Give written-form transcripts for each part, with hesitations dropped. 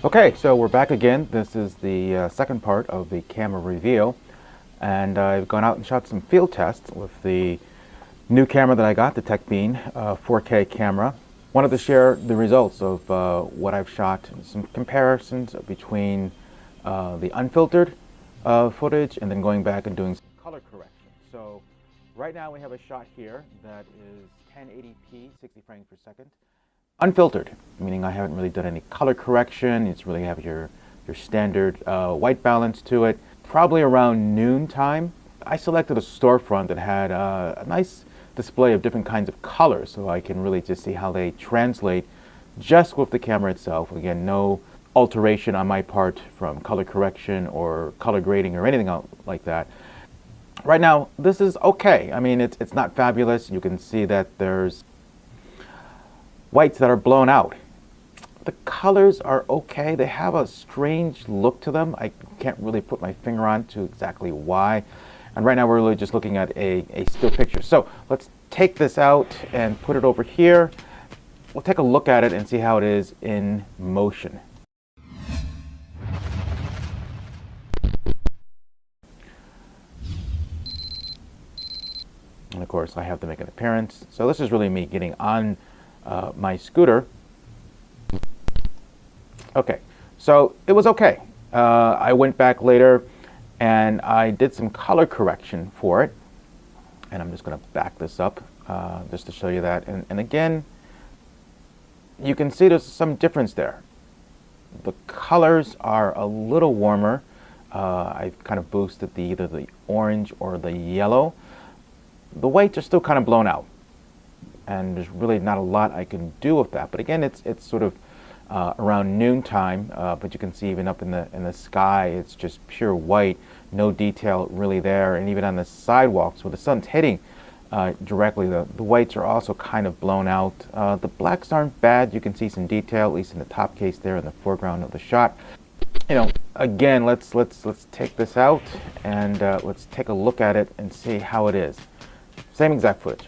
Okay, so we're back again. This is the second part of the camera reveal, and I've gone out and shot some field tests with the new camera that I got, the Tec Bean 4K camera. Wanted to share the results of what I've shot, some comparisons between the unfiltered footage and then going back and doing some color correction. So right now we have a shot here that is 1080p, 60 frames per second. Unfiltered, meaning I haven't really done any color correction. It's really have your standard white balance to it. Probably around noon time, I selected a storefront that had a nice display of different kinds of colors, so I can really just see how they translate just with the camera itself. Again, no alteration on my part from color correction or color grading or anything like that. Right now, this is okay. I mean, it's not fabulous. You can see that there's whites that are blown out. The colors are okay. They have a strange look to them. I can't really put my finger on to exactly why. And right now we're really just looking at a still picture. So let's take this out and put it over here. We'll take a look at it and see how it is in motion. And of course I have to make an appearance. So this is really me getting on my scooter. Okay, so it was okay. I went back later and I did some color correction for it. And I'm just going to back this up just to show you that. And again, you can see there's some difference there. The colors are a little warmer. I've kind of boosted either the orange or the yellow. The whites are still kind of blown out. And there's really not a lot I can do with that. But again, it's sort of around noon time, but you can see even up in the sky, it's just pure white, no detail really there. And even on the sidewalks where the sun's hitting directly, the whites are also kind of blown out. The blacks aren't bad. You can see some detail, at least in the top case there in the foreground of the shot. You know, again, let's take this out and let's take a look at it and see how it is. Same exact footage.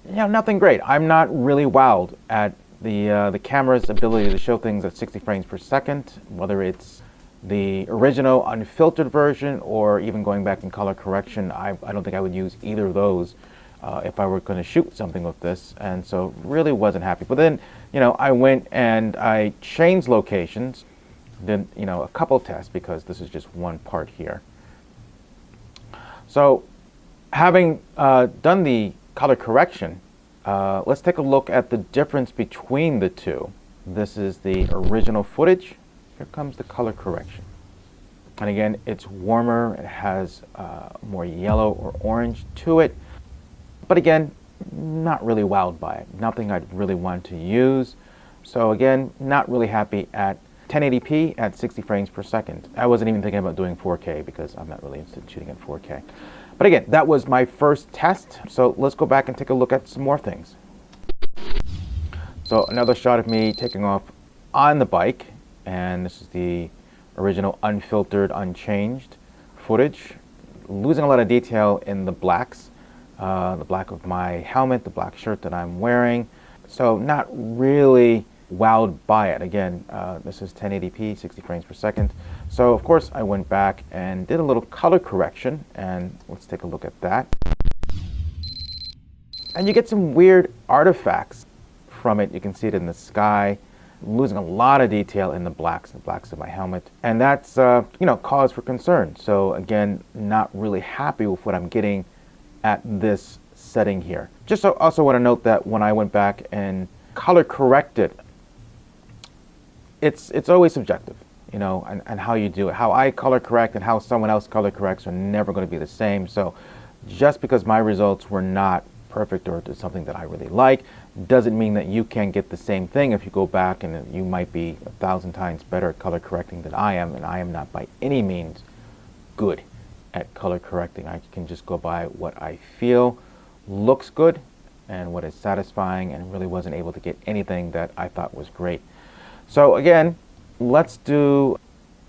Yeah, nothing great. I'm not really wowed at the camera's ability to show things at 60 frames per second, whether it's the original unfiltered version or even going back in color correction. I don't think I would use either of those if I were going to shoot something with this, and so really wasn't happy. But then, you know, I went and I changed locations, did, you know, a couple tests because this is just one part here. So having done the color correction, let's take a look at the difference between the two. This is the original footage. Here comes the color correction. And again, it's warmer. It has more yellow or orange to it. But again, not really wowed by it. Nothing I'd really want to use. So again, not really happy at 1080p at 60 frames per second. I wasn't even thinking about doing 4K because I'm not really interested in shooting at 4K. But again, that was my first test, so let's go back and take a look at some more things. So another shot of me taking off on the bike, and this is the original unfiltered, unchanged footage. Losing a lot of detail in the blacks, the black of my helmet, the black shirt that I'm wearing. So not really wowed by it. Again, this is 1080p, 60 frames per second. So of course I went back and did a little color correction, and let's take a look at that. And you get some weird artifacts from it. You can see it in the sky. I'm losing a lot of detail in the blacks of my helmet, and that's you know, cause for concern. So again, not really happy with what I'm getting at this setting here. Just also want to note that when I went back and color corrected, it's always subjective, you know, and how you do it. How I color correct and how someone else color corrects are never going to be the same. So just because my results were not perfect or something that I really like doesn't mean that you can't get the same thing if you go back, and you might be 1,000 times better at color correcting than I am, and I am not by any means good at color correcting. I can just go by what I feel looks good and what is satisfying, and really wasn't able to get anything that I thought was great. So again, let's do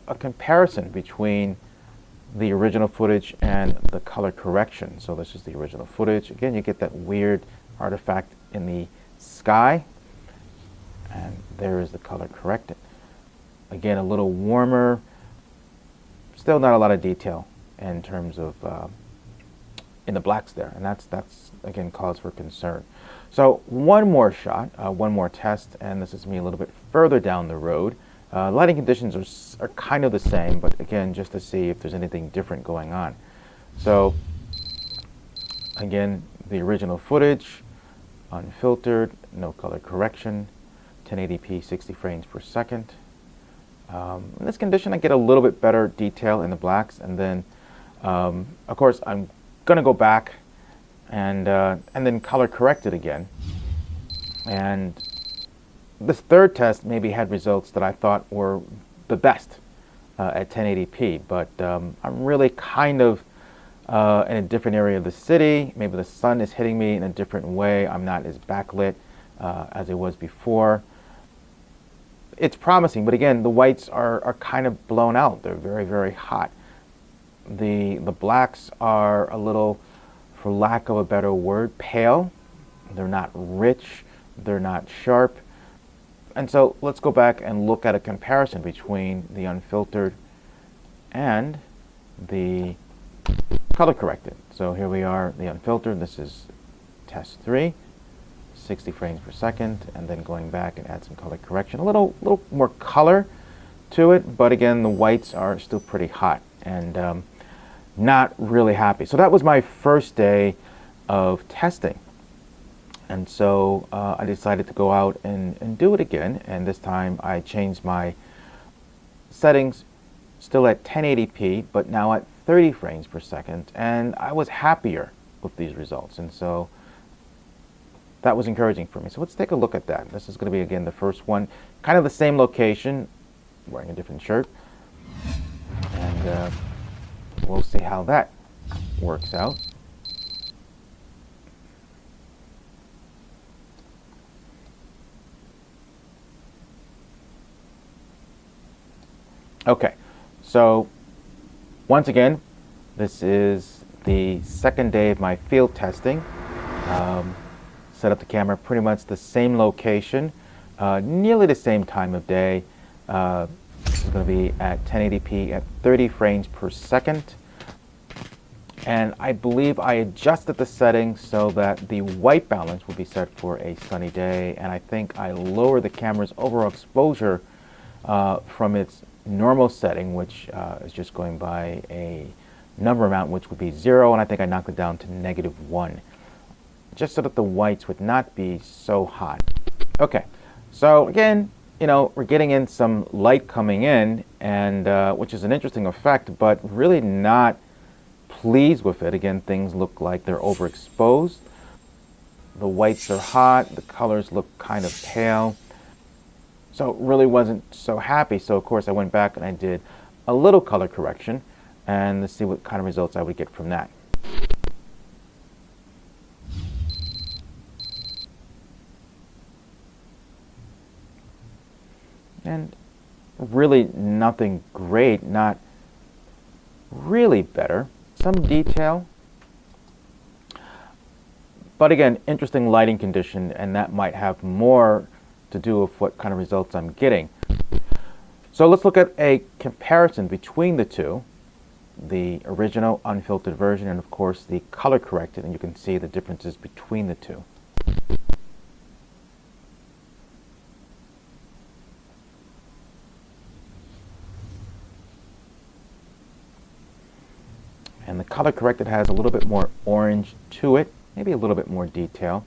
a comparison between the original footage and the color correction. So this is the original footage. Again, you get that weird artifact in the sky, and there is the color corrected. Again, a little warmer, still not a lot of detail in terms of in the blacks there, and that's again cause for concern. So one more shot, one more test, and this is me a little bit further down the road. Lighting conditions are kind of the same, but again, just to see if there's anything different going on. So again, the original footage, unfiltered, no color correction, 1080p, 60 frames per second. In this condition, I get a little bit better detail in the blacks, and then, of course, I'm going to go back and then color correct it again. And this third test maybe had results that I thought were the best at 1080p, but I'm really kind of in a different area of the city. Maybe the sun is hitting me in a different way. I'm not as backlit as I was before. It's promising, but again, the whites are kind of blown out. They're very, very hot. The blacks are a little, for lack of a better word, pale. They're not rich. They're not sharp. And so let's go back and look at a comparison between the unfiltered and the color corrected. So here we are, the unfiltered. This is test 3, 60 frames per second, and then going back and add some color correction. A little more color to it, but again, the whites are still pretty hot and not really happy. So that was my first day of testing. And so I decided to go out and do it again, and this time I changed my settings, still at 1080p, but now at 30 frames per second, and I was happier with these results, and so that was encouraging for me. So let's take a look at that. This is going to be, again, the first one, kind of the same location, wearing a different shirt, and we'll see how that works out. Okay, so once again, this is the second day of my field testing. Set up the camera pretty much the same location, nearly the same time of day. This is going to be at 1080p at 30 frames per second. And I believe I adjusted the settings so that the white balance will be set for a sunny day. And I think I lowered the camera's overall exposure from its normal setting, which is just going by a number amount, which would be 0, and I think I knocked it down to -1, just so that the whites would not be so hot. Okay, so again, you know, we're getting in some light coming in, and which is an interesting effect, but really not pleased with it. Again, things look like they're overexposed. The whites are hot, the colors look kind of pale. So really wasn't so happy. So of course I went back and I did a little color correction and let's see what kind of results I would get from that. And really nothing great, not really better. Some detail. But again, interesting lighting condition, and that might have more to do with what kind of results I'm getting. So let's look at a comparison between the two, the original unfiltered version and of course the color corrected, and you can see the differences between the two. And the color corrected has a little bit more orange to it, maybe a little bit more detail.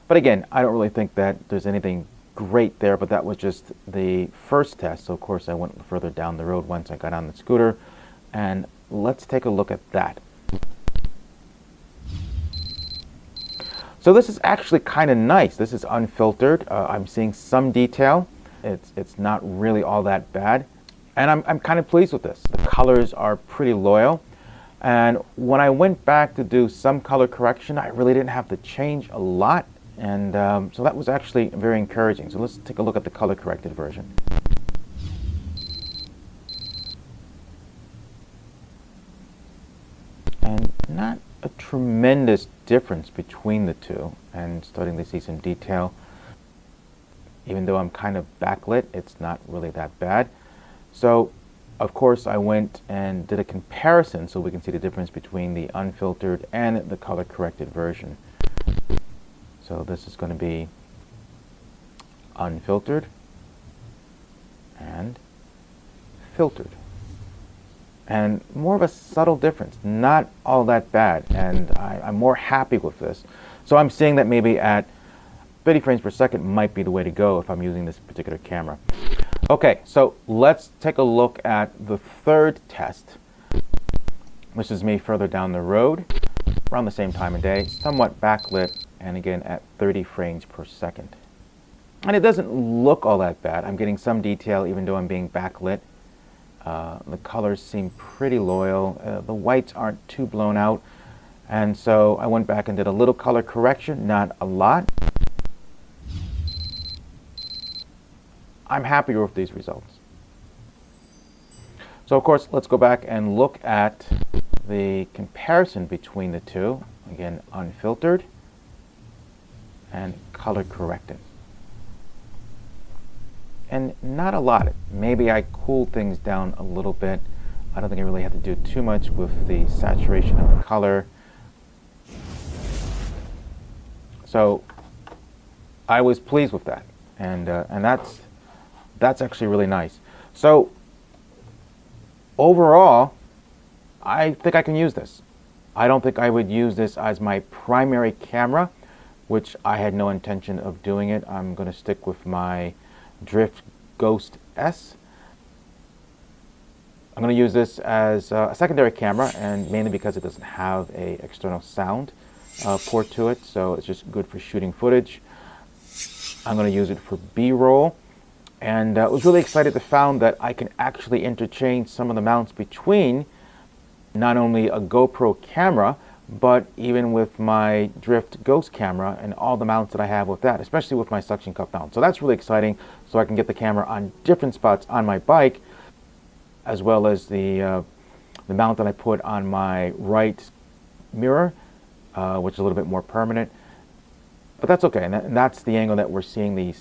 But again, I don't really think that there's anything great there, but that was just the first test. So of course I went further down the road once I got on the scooter, and let's take a look at that. So this is actually kind of nice. This is unfiltered. I'm seeing some detail. It's not really all that bad, and I'm kind of pleased with this. The colors are pretty loyal, and when I went back to do some color correction, I really didn't have to change a lot. And so that was actually very encouraging. So let's take a look at the color corrected version. not a tremendous difference between the two, and starting to see some detail. Even though I'm kind of backlit, it's not really that bad. So, of course, I went and did a comparison so we can see the difference between the unfiltered and the color-corrected version. So this is going to be unfiltered and filtered. And more of a subtle difference, not all that bad, and I'm more happy with this. So I'm seeing that maybe at 30 frames per second might be the way to go if I'm using this particular camera. Okay, so let's take a look at the third test. This is me further down the road, around the same time of day, somewhat backlit, and again at 30 frames per second. And it doesn't look all that bad. I'm getting some detail even though I'm being backlit. The colors seem pretty loyal. The whites aren't too blown out. And so I went back and did a little color correction, not a lot. I'm happy with these results. So of course, let's go back and look at the comparison between the two. Again, unfiltered and color corrected. And not a lot. Maybe I cooled things down a little bit. I don't think I really have to do too much with the saturation of the color. So I was pleased with that, and that's actually really nice. So overall, I think I can use this. I don't think I would use this as my primary camera, which I had no intention of doing it. I'm going to stick with my Drift Ghost S. I'm going to use this as a secondary camera, and mainly because it doesn't have a external sound port to it, so it's just good for shooting footage. I'm going to use it for B-roll, and I was really excited to find that I can actually interchange some of the mounts between not only a GoPro camera, but even with my Drift Ghost camera and all the mounts that I have with that, especially with my suction cup mount. So that's really exciting, so I can get the camera on different spots on my bike, as well as the mount that I put on my right mirror, which is a little bit more permanent. But that's okay, and that's the angle that we're seeing the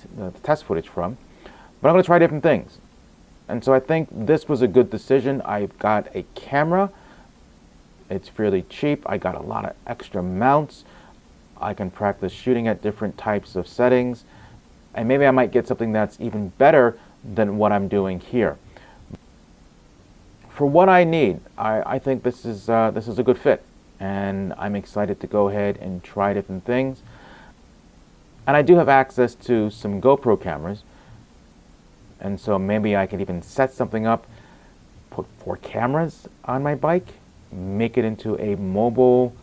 test footage from. But I'm going to try different things. And so I think this was a good decision. I've got a camera. It's fairly cheap. I got a lot of extra mounts. I can practice shooting at different types of settings. And maybe I might get something that's even better than what I'm doing here. For what I need, I think this is a good fit. And I'm excited to go ahead and try different things. And I do have access to some GoPro cameras. And so maybe I can even set something up, put 4 cameras on my bike, make it into a mobile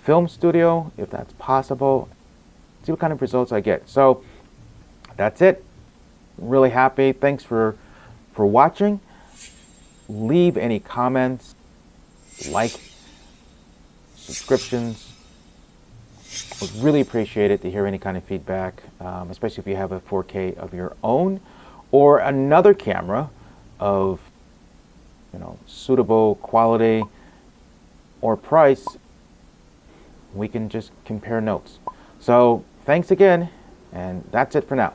film studio, if that's possible, see what kind of results I get. So that's it. Really happy. Thanks for watching. Leave any comments, like, subscriptions. I would really appreciate it to hear any kind of feedback, especially if you have a 4K of your own or another camera of suitable quality or price. We can just compare notes. So thanks again, and that's it for now.